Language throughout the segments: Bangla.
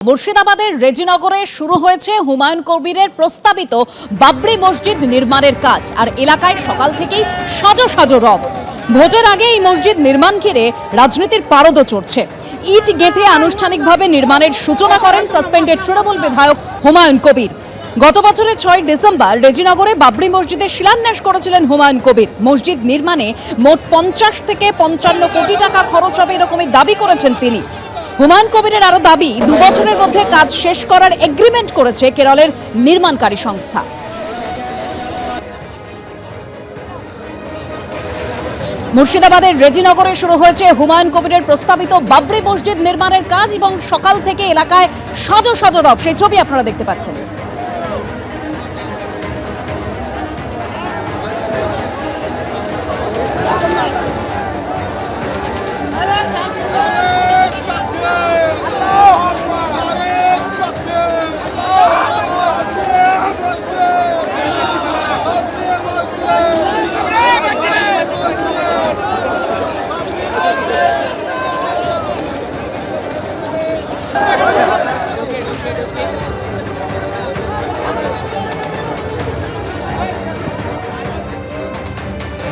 মুর্শিদাবাদের রেজিনগরে শুরু হয়েছে হুমায়ুন কবিরের প্রস্তাবিত বাবরি মসজিদ নির্মাণের কাজ। আর এলাকায় সকাল থেকেই সাজো সাজো রব। ভোটের আগে এই মসজিদ নির্মাণ ঘিরে রাজনীতির পারদও চড়ছে। ইট গেঁথে আনুষ্ঠানিকভাবে নির্মাণের সূচনা করেন সাসপেন্ডেড তৃণমূল বিধায়ক হুমায়ুন কবির। গত বছরের 6 ডিসেম্বর রেজিনগরে বাবরি মসজিদের শিলান্যাস করেছিলেন হুমায়ুন কবির। মসজিদ নির্মাণে মোট 50 থেকে 55 কোটি টাকা খরচ হবে এরকমই দাবি করেছেন তিনি। হুমায়ুন কবিরের আরো দাবি, 2 বছরের মধ্যে কাজ শেষ করার এগ্রিমেন্ট করেছে কেরলের নির্মাণকারী সংস্থা। মুর্শিদাবাদের রেজিনগরে শুরু হয়েছে হুমায়ুন কবিরের প্রস্তাবিত বাবরি মসজিদ নির্মাণের কাজ এবং সকাল থেকে এলাকায় সাজো সাজো রব। সেই ছবি আপনারা দেখতে পাচ্ছেন।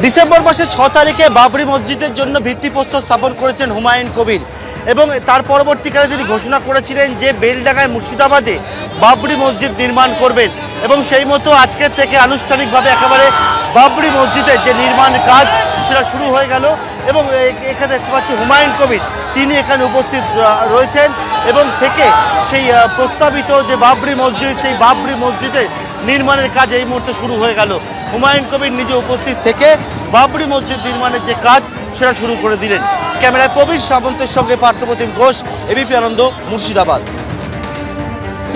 ডিসেম্বর মাসের 6 তারিখে বাবরি মসজিদের জন্য ভিত্তিপ্রস্তর স্থাপন করেছেন হুমায়ুন কবির এবং তার পরবর্তীকালে তিনি ঘোষণা করেছিলেন যে বেলডাঙ্গায় মুর্শিদাবাদে বাবরি মসজিদ নির্মাণ করবেন এবং সেই মতো আজকের থেকে আনুষ্ঠানিকভাবে একেবারে বাবরি মসজিদের যে নির্মাণ কাজ সেটা শুরু হয়ে গেল। এবং এখানে দেখতে পাচ্ছি হুমায়ুন কবির তিনি এখানে উপস্থিত রয়েছেন এবং থেকে সেই প্রস্তাবিত যে বাবরি মসজিদ, সেই বাবরি মসজিদের নির্মাণের কাজ এই মুহূর্তে শুরু হয়ে গেল। হুমায়ুন কবির নিজে উপস্থিত থেকে বাবরি মসজিদ নির্মাণের যে কাজ সেটা শুরু করে দিলেন। ক্যামেরায় প্রবীর সামন্তের সঙ্গে পার্থপ্রতিম ঘোষ, এবিপি আনন্দ, মুর্শিদাবাদ।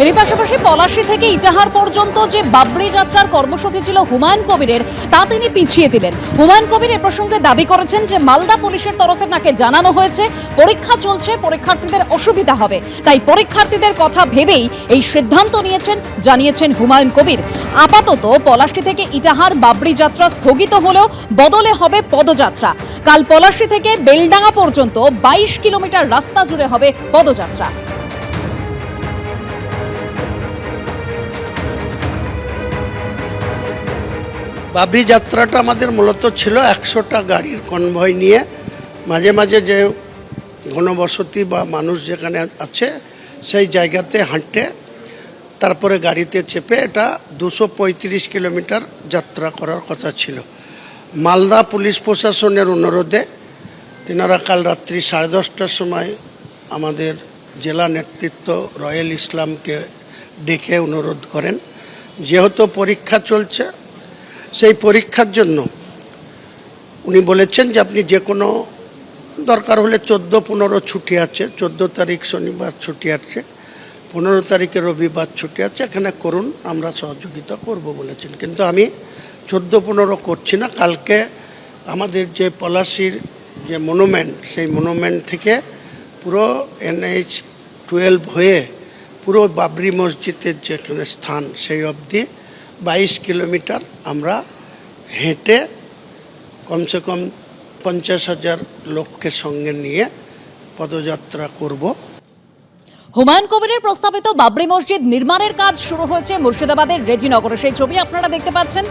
এর পাশাপাশি পলাশী থেকে ইটাহার পর্যন্ত যে বাবরি যাত্রার কর্মসূচি ছিল হুমায়ুন কবিরের, তা তিনি পিছিয়ে দিলেন। হুমায়ুন কবির এ প্রসঙ্গে দাবি করেছেন যে মালদা পুলিশের তরফে তাকে জানানো হয়েছে পরীক্ষা চলছে, পরীক্ষার্থীদের অসুবিধা হবে, তাই পরীক্ষার্থীদের কথা ভেবেই এই সিদ্ধান্ত নিয়েছেন, জানিয়েছেন হুমায়ুন কবির। আপাতত পলাশী থেকে ইটাহার বাবরি যাত্রা স্থগিত হলেও বদলে হবে পদযাত্রা। কাল পলাশী থেকে বেলডাঙ্গা পর্যন্ত 22 কিলোমিটার রাস্তা জুড়ে হবে পদযাত্রা। বাবরি যাত্রাটা আমাদের মূলত ছিল 100টা গাড়ির কনভয় নিয়ে, মাঝে মাঝে যে ঘনবসতি বা মানুষ যেখানে আছে সেই জায়গাতে হাঁটতে, তারপরে গাড়িতে চেপে এটা 235 কিলোমিটার যাত্রা করার কথা ছিল। মালদা পুলিশ প্রশাসনের অনুরোধে তিনারা কাল রাত্রি 10:30টার সময় আমাদের জেলা নেতৃত্ব রয়েল ইসলামকে ডেকে অনুরোধ করেন, যেহেতু পরীক্ষা চলছে সেই পরীক্ষার জন্য উনি বলেছেন যে আপনি যে কোনো, দরকার হলে 14-15 ছুটি আছে, 14 তারিখ শনিবার ছুটি আছে, 15 তারিখে রবিবার ছুটি আছে, এখানে করুন, আমরা সহযোগিতা করব বলেছেন। কিন্তু আমি 14-15 করছি না। কালকে আমাদের যে পলাশীর যে মনুমেন্ট, সেই মনুমেন্ট থেকে পুরো NH-12 হয়ে পুরো বাবরি মসজিদের যেখানে স্থান সেই অবধি 22 কিলোমিটার আমরা হেঁটে কমসে কম 50,000 লোককে সঙ্গে নিয়ে পদযাত্রা করব। হুমায়ুন কবিরের প্রস্তাবিত বাবরি মসজিদ নির্মাণের কাজ শুরু হয়েছে মুর্শিদাবাদের রেজিনগরে। সেই ছবি আপনারা দেখতে পাচ্ছেন।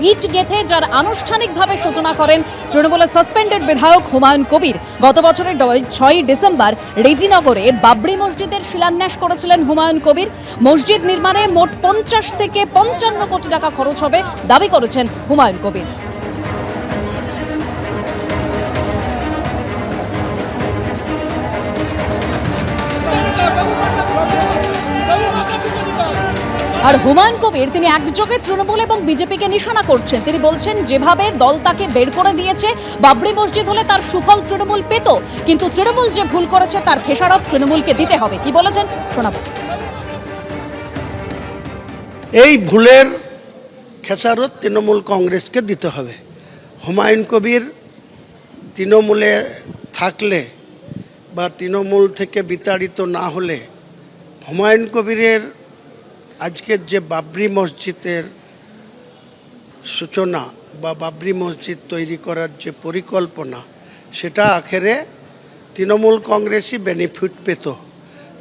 ইট গেঁথে যার আনুষ্ঠানিকভাবে সূচনা করেন তৃণমূলের সাসপেন্ডেড বিধায়ক হুমায়ুন কবির। গত বছরের 6 ডিসেম্বর রেজিনগরে বাবরি মসজিদের শিলান্যাস করেছিলেন হুমায়ুন কবির। মসজিদ নির্মাণে মোট 50 থেকে 55 কোটি টাকা খরচ হবে দাবি করেছেন হুমায়ুন কবির। আর হুমায়ুন কবির তিনি একযোগে তৃণমূল এবং বিজেপিকে নিশানা করছেন। তিনি বলছেন যেভাবে দল তাকে বের করে দিয়েছে, বাবরি মসজিদ হলে তার সুফল তৃণমূল পেত, কিন্তু তৃণমূল যে ভুল করেছে তার খেসারত তৃণমূলকে দিতে হবে। কি বলেছেন শোনাবো। এই ভুলের খেসারত তৃণমূল কংগ্রেসকে দিতে হবে। হুমায়ুন কবির তৃণমূলে থাকলে বা তৃণমূল থেকে বিতাড়িত না হলে হুমায়ুন কবিরের আজকের যে বাবরি মসজিদের সূচনা বা বাবরি মসজিদ তৈরি করার যে পরিকল্পনা, সেটা আখেরে তৃণমূল কংগ্রেসই বেনিফিট পেত।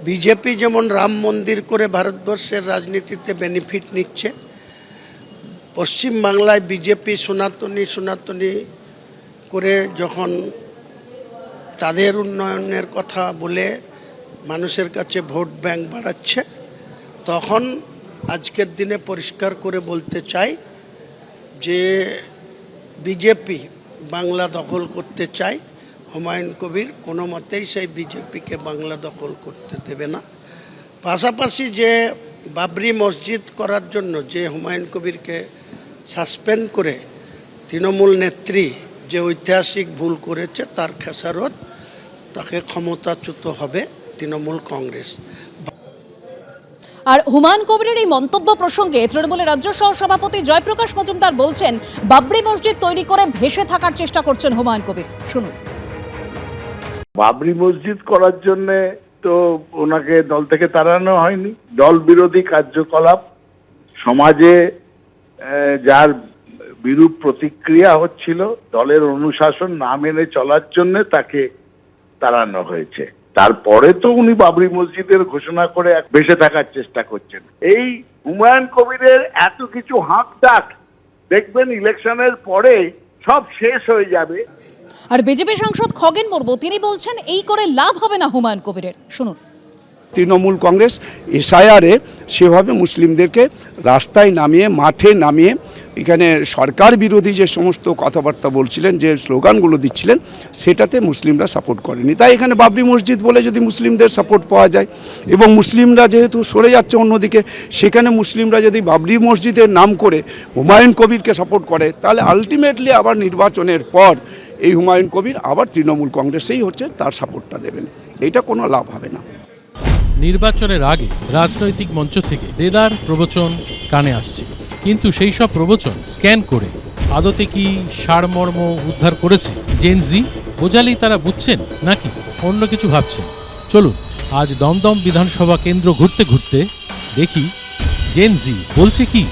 বিজেপি যেমন রাম মন্দির করে ভারতবর্ষের রাজনীতিতে বেনিফিট নিচ্ছে, পশ্চিম বাংলায় বিজেপি সনাতনী করে যখন তাদের উন্নয়নের কথা বলে মানুষের কাছে ভোট ব্যাংক বাড়াচ্ছে, তখন আজকের দিনে পরিষ্কার করে বলতে চাই যে বিজেপি বাংলা দখল করতে চায়। হুমায়ুন কবির কোনো মতেই সেই বিজেপিকে বাংলা দখল করতে দেবে না। পাশাপাশি যে বাবরি মসজিদ করার জন্য যে হুমায়ুন কবিরকে সাসপেন্ড করে তৃণমূল নেত্রী যে ঐতিহাসিক ভুল করেছে, তার খেসারত তাকে ক্ষমতাচ্যুত হবে তৃণমূল কংগ্রেস। আর হুমায়ুন কবিরের এই মন্তব্য প্রসঙ্গে তৃণমূলের রাজ্য সহ-সভাপতি জয়প্রকাশ মজুমদার বলছেন, বাবরি মসজিদ তৈরি করে ভেসে থাকার চেষ্টা করছেন হুমায়ুন কবির। শুনুন। বাবরি মসজিদ করার জন্য তো ওনাকে দল থেকে তাড়ানো হয়নি। দল বিরোধী কার্যকলাপ, সমাজে যার বিরূপ প্রতিক্রিয়া হচ্ছিল, দলের অনুশাসন না মেনে চলার জন্য তাকে তাড়ানো হয়েছে। তারপরে তো উনি বাবরি মসজিদের ঘোষণা করে বেঁচে থাকার চেষ্টা করছেন। এই হুমায়ুন কবিরের এত কিছু হাঁক ডাক দেখবেন ইলেকশনের পরে সব শেষ হয়ে যাবে। আর বিজেপি সাংসদ খগেন মুর্মু তিনি বলছেন, এই করে লাভ হবে না হুমায়ুন কবিরের। শুনুন। তৃণমূল কংগ্রেস এসআইআরে সেভাবে মুসলিমদেরকে রাস্তায় নামিয়ে, মাঠে নামিয়ে, এখানে সরকার বিরোধী যে সমস্ত কথাবার্তা বলছিলেন, যে স্লোগানগুলো দিচ্ছিলেন, সেটাতে মুসলিমরা সাপোর্ট করেনি। তাই এখানে বাবরি মসজিদ বলে যদি মুসলিমদের সাপোর্ট পাওয়া যায়, এবং মুসলিমরা যেহেতু সরে যাচ্ছে অন্যদিকে, সেখানে মুসলিমরা যদি বাবরি মসজিদের নাম করে হুমায়ুন কবিরকে সাপোর্ট করে, তাহলে আলটিমেটলি আবার নির্বাচনের পর এই হুমায়ুন কবির আবার তৃণমূল কংগ্রেসেই হচ্ছে তার সাপোর্টটা দেবেন। এইটা কোনো লাভ হবে না। নির্বাচনের আগে রাজনৈতিক মঞ্চ থেকে দেদার প্রবচন কানে আসছে, কিন্তু সেই সব প্রবচন স্ক্যান করে আদতে কি সারমর্ম উদ্ধার করেছে জেন জি? বোঝালেই তারা বুঝছেন নাকি অন্য কিছু ভাবছেন? চলুন আজ দমদম বিধানসভা কেন্দ্র ঘুরতে ঘুরতে দেখি জেন জি বলছে কি।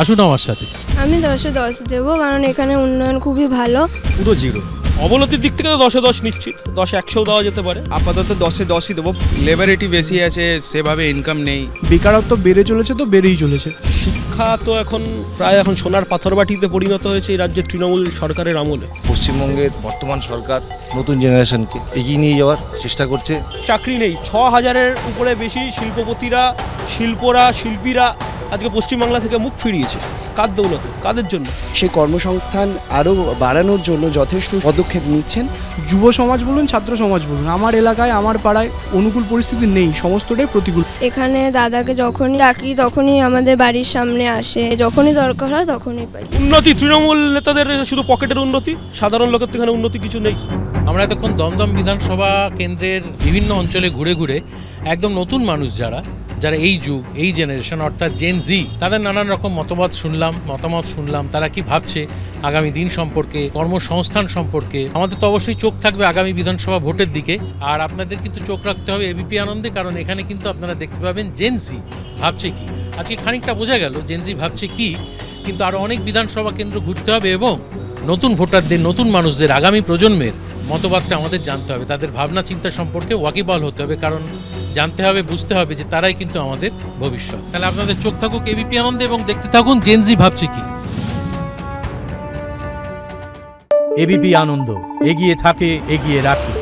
আসুন আমার সাথে। আমি 10-এ 10 দেবো, কারণ এখানে উন্নয়ন খুবই ভালো। পুরো জিরো। অবনতির দিক থেকে তো 10-এ 10 নিশ্চিত, 10-এ 100 দেওয়া যেতে পারে। আপাতত 10-এ 10ই দেবো। লেবারেটি বেশি আছে, সেভাবে ইনকাম নেই, বেকারত্ব বেড়ে চলেছে, তো বেড়েই চলেছে। শিক্ষা তো এখন প্রায় সোনার পাথরবাটিতে পরিণত হয়েছে এই রাজ্যের তৃণমূল সরকারের আমলে। পশ্চিমবঙ্গের বর্তমান সরকার নতুন জেনারেশনকে এগিয়ে নিয়ে যাওয়ার চেষ্টা করছে। চাকরি নেই, 6000-এর উপরে বেশি শিল্পপতিরা, শিল্পীরা আজকে পশ্চিমবাংলা থেকে মুখ ফিরিয়েছে। কার দৌলতে, কাদের জন্য? সেই কর্মসংস্থান আরও বাড়ানোর জন্য যথেষ্ট পদক্ষেপ নিচ্ছেন। যুব সমাজ বলুন, ছাত্র সমাজ বলুন, আমার এলাকায়, আমার পাড়ায় অনুকূল পরিস্থিতি নেই, সমস্তটাই প্রতিকূল। এখানে দাদাকে যখনই ডাকি তখনই আমাদের বাড়ির সামনে আসে, যখনই দরকার হয় তখনই পাই। উন্নতি তৃণমূল নেতাদের শুধু পকেটের উন্নতি, সাধারণ লোকের তো এখানে উন্নতি কিছু নেই। আমরা এতক্ষণ দমদম বিধানসভা কেন্দ্রের বিভিন্ন অঞ্চলে ঘুরে ঘুরে একদম নতুন মানুষ যারা এই যুগ, এই জেনারেশন অর্থাৎ জেন জি, তাদের নানান রকম মতামত শুনলাম তারা কি ভাবছে আগামী দিন সম্পর্কে, কর্মসংস্থান সম্পর্কে। আমাদের তো অবশ্যই চোখ থাকবে আগামী বিধানসভা ভোটের দিকে, আর আপনাদের কিন্তু চোখ রাখতে হবে এবিপি আনন্দে, কারণ এখানে কিন্তু আপনারা দেখতে পাবেন জেন জি ভাবছে কি। আজকে খানিকটা বোঝা গেল জেন জি ভাবছে কি, কিন্তু আরও অনেক বিধানসভা কেন্দ্র ঘুরতে হবে এবং নতুন ভোটারদের, নতুন মানুষদের, আগামী প্রজন্মের মতবাদটা আমাদের জানতে হবে, তাদের ভাবনা চিন্তা সম্পর্কে ওয়াকিবহাল হতে হবে, কারণ জানতে হবে, বুঝতে হবে যে তারাই কিন্তু আমাদের ভবিষ্যৎ। তাহলে আপনাদের চোখ থাকুক এবিপি আনন্দে এবং দেখতে থাকুন জেন জি ভাবছে কি। এবিপি আনন্দ, এগিয়ে থাকে, এগিয়ে রাখে।